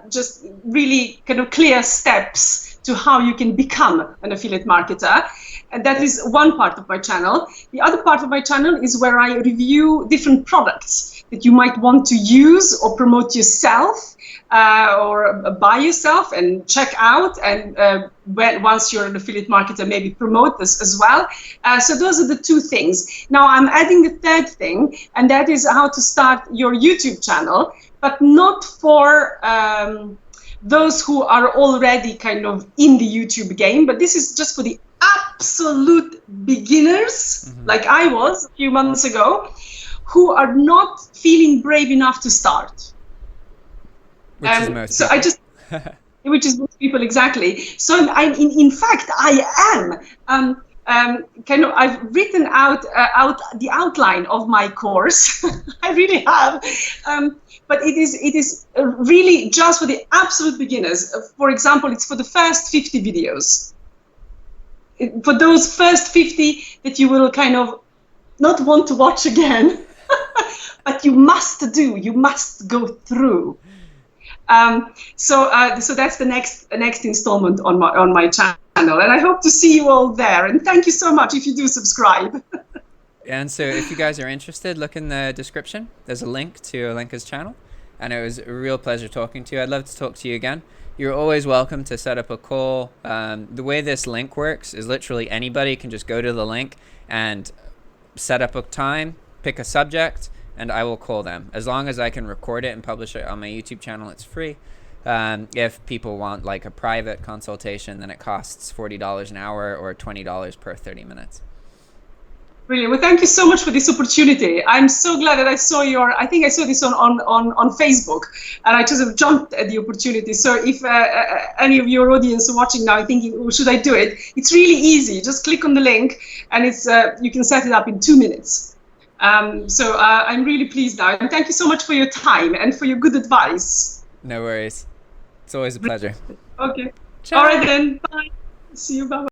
Just really kind of clear steps to how you can become an affiliate marketer. And that is one part of my channel. The other part of my channel is where I review different products that you might want to use or promote yourself, or buy yourself and check out, and once you're an affiliate marketer, maybe promote this as well. So those are the two things. Now I'm adding the third thing, and that is how to start your YouTube channel, but not for those who are already kind of in the YouTube game, but this is just for the absolute beginners, like I was a few months ago, who are not feeling brave enough to start. Which is most so people. I just, which is most people, exactly. So in fact, I am kind of, I've written out the outline of my course. I really have. But it is really just for the absolute beginners. For example, it's for the first 50 videos. For those first 50 that you will kind of not want to watch again, but you must go through. So that's the next installment on my channel, and I hope to see you all there. And thank you so much if you do subscribe. And so if you guys are interested, look in the description. There's a link to Alenka's channel. And it was a real pleasure talking to you. I'd love to talk to you again. You're always welcome to set up a call. The way this link works is literally anybody can just go to the link and set up a time, pick a subject, and I will call them. As long as I can record it and publish it on my YouTube channel, it's free. If people want like a private consultation, then it costs $40 an hour or $20 per 30 minutes. Brilliant. Well, thank you so much for this opportunity. I'm so glad that I saw I think I saw this on Facebook, and I just have jumped at the opportunity. So if any of your audience are watching now thinking, oh, should I do it? It's really easy. Just click on the link, and it's you can set it up in 2 minutes. So I'm really pleased now. And thank you so much for your time and for your good advice. No worries. It's always a pleasure. Okay. Ciao. All right then. Bye. See you. Bye.